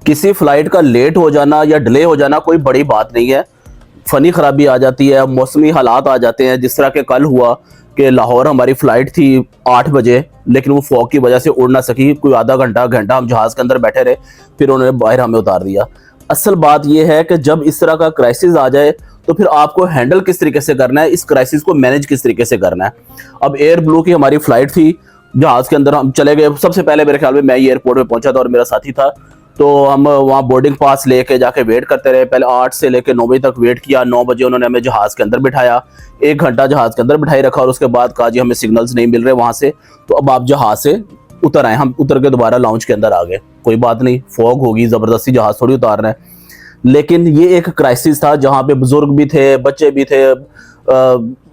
किसी फ्लाइट का लेट हो जाना या डिले हो जाना कोई बड़ी बात नहीं है। फनी खराबी आ जाती है, मौसमी हालात आ जाते हैं, जिस तरह के कल हुआ कि लाहौर हमारी फ्लाइट थी 8 बजे, लेकिन वो फॉग की वजह से उड़ ना सकी। कोई आधा घंटा घंटा हम जहाज़ के अंदर बैठे रहे, फिर उन्होंने बाहर हमें उतार दिया। असल बात यह है कि जब इस तरह का क्राइसिस आ जाए तो फिर आपको हैंडल किस तरीके से करना है, इस क्राइसिस को मैनेज किस तरीके से करना है। अब एयर ब्लू की हमारी फ्लाइट थी, जहाज़ के अंदर हम चले गए। सबसे पहले मेरे ख्याल में मैं ही एयरपोर्ट पे पहुंचा था और मेरा साथी था। तो हम वहाँ बोर्डिंग पास लेके जाके वेट करते रहे। पहले 8 से लेके 9 बजे तक वेट किया। 9 बजे उन्होंने हमें जहाज़ के अंदर बिठाया, 1 घंटा जहाज़ के अंदर बिठाई रखा और उसके बाद कहा जी हमें सिग्नल्स नहीं मिल रहे वहाँ से, तो अब आप जहाज़ से उतर आए। हम उतर के दोबारा लाउंज के अंदर आ गए। कोई बात नहीं, फॉग होगी, ज़बरदस्ती जहाज़ थोड़ी उतारना है। लेकिन ये एक क्राइसिस था जहाँ पे बुजुर्ग भी थे, बच्चे भी थे,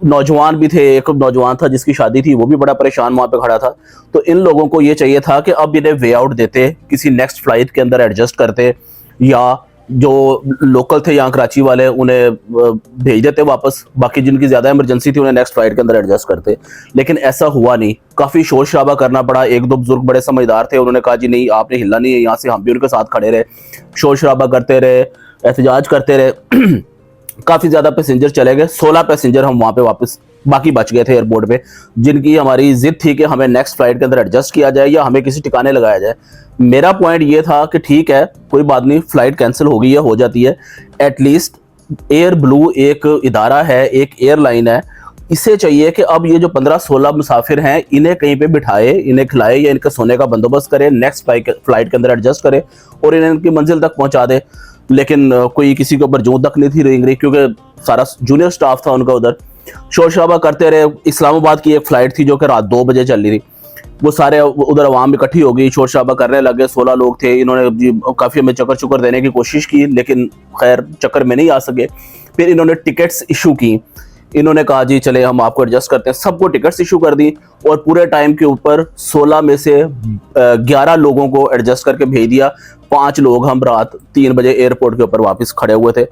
नौजवान भी थे। एक नौजवान था जिसकी शादी थी, वो भी बड़ा परेशान वहाँ पे खड़ा था। तो इन लोगों को ये चाहिए था कि अब इन्हें वे आउट देते, किसी नेक्स्ट फ्लाइट के अंदर एडजस्ट करते, या जो लोकल थे यहाँ कराची वाले उन्हें भेज देते वापस। बाकी जिनकी ज़्यादा इमरजेंसी थी उन्हें नेक्स्ट फ्लाइट के अंदर एडजस्ट करते। लेकिन ऐसा हुआ नहीं। काफ़ी शोर शराबा करना पड़ा। एक दो बुजुर्ग बड़े समझदार थे, उन्होंने कहा जी नहीं आपने हिलना नहीं है यहाँ से। हम भी उनके साथ खड़े रहे, शोर शराबा करते रहे, एहतजाज करते रहे। काफ़ी ज़्यादा पैसेंजर चले गए। 16 पैसेंजर हम वहाँ पे वापस बाकी बच गए थे एयरपोर्ट पे, जिनकी हमारी जिद थी कि हमें नेक्स्ट फ्लाइट के अंदर एडजस्ट किया जाए या हमें किसी ठिकाने लगाया जाए। मेरा पॉइंट ये था कि ठीक है कोई बात नहीं, फ्लाइट कैंसिल हो गई है, हो जाती है। एटलीस्ट एयर ब्लू एक इदारा है, एक एयरलाइन है, इसे चाहिए कि अब ये जो 15-16 मुसाफिर हैं इन्हें कहीं पे बिठाए, इन्हें खिलाए या इनके सोने का बंदोबस्त करे, नेक्स्ट फ्लाइट के अंदर एडजस्ट करे और इन्हें इनकी मंजिल तक पहुंचा दे। लेकिन कोई किसी के ऊपर जूं तक नहीं थी रेंग रही, क्योंकि सारा जूनियर स्टाफ था उनका उधर। शोर शराबा करते रहे। इस्लामाबाद की एक फ्लाइट थी जो कि रात 2 बजे चल रही थी, वो सारे उधर आवाम इकट्ठी हो गई, शोर शराबा करने लगे। 16 लोग थे। इन्होंने काफ़ी हमें चक्कर चुक्कर देने की कोशिश की, लेकिन खैर चक्कर में नहीं आ सके। फिर इन्होंने टिकट्स इशू की। इन्होंने कहा जी चले हम आपको एडजस्ट करते हैं। सबको टिकट्स इशू कर दी और पूरे टाइम के ऊपर 16 में से 11 लोगों को एडजस्ट करके भेज दिया। 5 लोग हम रात 3 बजे एयरपोर्ट के ऊपर वापस खड़े हुए थे।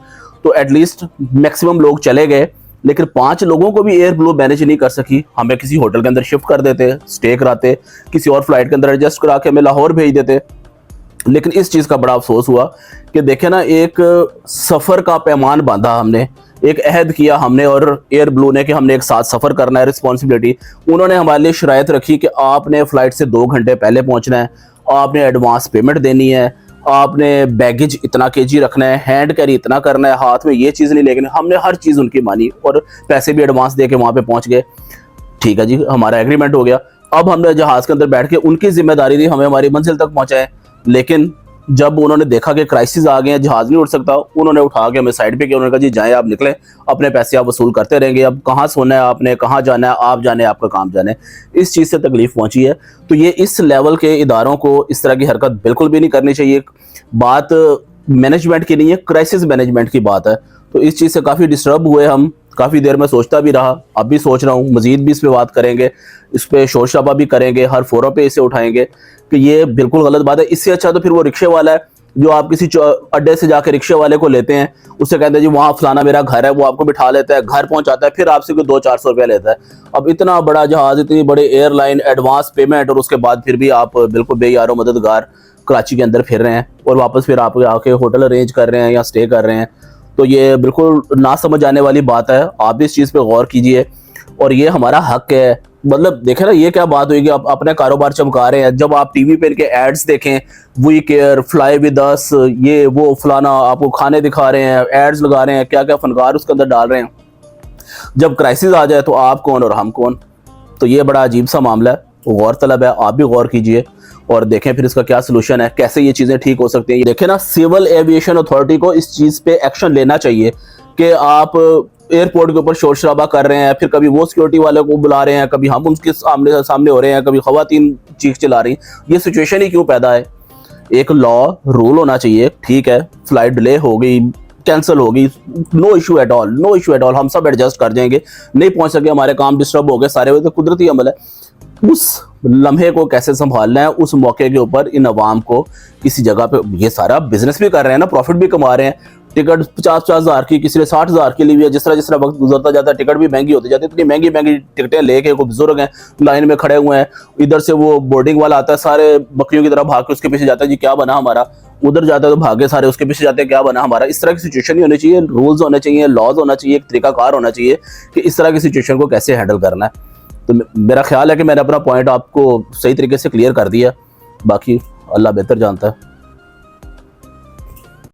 तो एटलीस्ट मैक्सिमम लोग चले गए, लेकिन 5 लोगों को भी एयर ब्लू मैनेज नहीं कर सकी। हमें किसी होटल के अंदर शिफ्ट कर देते, स्टे कराते, किसी और फ्लाइट के अंदर एडजस्ट करा के हमें लाहौर भेज देते। लेकिन इस चीज़ का बड़ा अफसोस हुआ कि देखे ना, एक सफ़र का पैमान बांधा हमने, एक अहद किया हमने और एयर ब्लू ने कि हमने एक साथ सफ़र करना है, रिस्पॉन्सिबिलिटी। उन्होंने हमारे लिए शराइत रखी कि आपने फ़्लाइट से 2 घंटे पहले पहुंचना है, आपने एडवांस पेमेंट देनी है, आपने बैगेज इतना केजी रखना है, हैंड कैरी इतना करना है, हाथ में ये चीज़ नहीं लेकिन। हमने हर चीज़ उनकी मानी और पैसे भी एडवांस दे के वहाँ पे पहुँच गए। ठीक है जी, हमारा एग्रीमेंट हो गया। अब हमने जहाज़ के अंदर बैठ के, उनकी जिम्मेदारी थी हमें हमारी मंजिल तक पहुँचाए। लेकिन जब उन्होंने देखा कि क्राइसिस आ गए हैं, जहाज़ नहीं उड़ सकता, उन्होंने उठा के हमें साइड पे किया। उन्होंने कहा जी जाएं, आप निकलें, अपने पैसे आप वसूल करते रहेंगे। अब कहाँ सोना है आपने, कहाँ जाना है, आप जाने, आपका काम जाने। इस चीज़ से तकलीफ पहुंची है। तो ये इस लेवल के इदारों को इस तरह की हरकत बिल्कुल भी नहीं करनी चाहिए। बात मैनेजमेंट की नहीं है, क्राइसिस मैनेजमेंट की बात है। तो इस चीज़ से काफ़ी डिस्टर्ब हुए हम। काफ़ी देर में सोचता भी रहा, अब भी सोच रहा हूँ, मज़ीद भी इस पर बात करेंगे, इस पर शोर शराबा भी करेंगे, हर फोरम पे इसे उठाएंगे कि ये बिल्कुल गलत बात है। इससे अच्छा तो फिर वो रिक्शे वाला है जो आप किसी अड्डे से जाकर रिक्शे वाले को लेते हैं, उससे कहते हैं जी वहाँ फलाना मेरा घर है, वो आपको बिठा लेता है, घर पहुँचाता है, फिर आपसे कोई 200-400 रुपया लेता है। अब इतना बड़ा जहाज़, इतनी बड़ी एयरलाइन, एडवांस पेमेंट, और उसके बाद फिर भी आप बिल्कुल बेयारो मददगार कराची के अंदर फिर रहे हैं और वापस फिर आप आके होटल अरेंज कर रहे हैं या स्टे कर रहे हैं। तो ये बिल्कुल ना समझ आने वाली बात है। आप भी इस चीज़ पे गौर कीजिए और ये हमारा हक है। मतलब देखें ना, ये क्या बात हुई कि आप अपने कारोबार चमका रहे हैं। जब आप टीवी पे इनके एड्स देखें, we care, fly with us, ये वो फलाना, आपको खाने दिखा रहे हैं, एड्स लगा रहे हैं, क्या क्या फनकार उसके अंदर डाल रहे हैं। जब क्राइसिस आ जाए तो आप कौन और हम कौन। तो ये बड़ा अजीब सा मामला है, गौर तलब है। आप भी गौर कीजिए और देखें फिर इसका क्या सोल्यूशन है, कैसे ये चीज़ें ठीक हो सकती हैं। देखें ना, सिविल एविएशन अथॉरिटी को इस चीज़ पे एक्शन लेना चाहिए कि आप एयरपोर्ट के ऊपर शोर शराबा कर रहे हैं, फिर कभी वो सिक्योरिटी वाले को बुला रहे हैं, कभी हम उनके सामने हो रहे हैं, कभी खवातीन चीख चिल्ला रही हैं। ये सिचुएशन ही क्यों पैदा है। एक लॉ रूल होना चाहिए। ठीक है, फ्लाइट डिले हो गई, कैंसिल हो गई, no issue at all, no issue at all, हम सब एडजस्ट कर जाएंगे। नहीं पहुंच सके, हमारे काम डिस्टर्ब हो गए, सारे हुए, तो कुदरती अमल है। उस लम्हे को कैसे संभालना है, उस मौके के ऊपर इन अवाम को किसी जगह पे, ये सारा बिजनेस भी कर रहे हैं ना, प्रॉफिट भी कमा रहे हैं। टिकट 50-50 हज़ार की, किसी ने 60 हज़ार की ली हुई है। जिस तरह वक्त गुजरता जाता है टिकट भी महंगी होती जाती है। इतनी महंगी महंगी टिकटें लेके कोई बुजुर्ग हैं लाइन में खड़े हुए हैं, इधर से वो बोर्डिंग वाला आता है, सारे बकरियों की तरह भाग के उसके पीछे जाता है जी क्या बना हमारा, उधर जाते हैं तो भागे सारे उसके पीछे जाते हैं, क्या बना हमारा। इस तरह की सिचुएशन नहीं होनी चाहिए, रूल्स होने चाहिए, लॉज होना चाहिए, एक तरीकाकार होना चाहिए कि इस तरह की सिचुएशन को कैसे हैंडल करना है। तो मेरा ख्याल है कि मैंने अपना पॉइंट आपको सही तरीके से क्लियर कर दिया, बाकी अल्लाह बेहतर जानता है।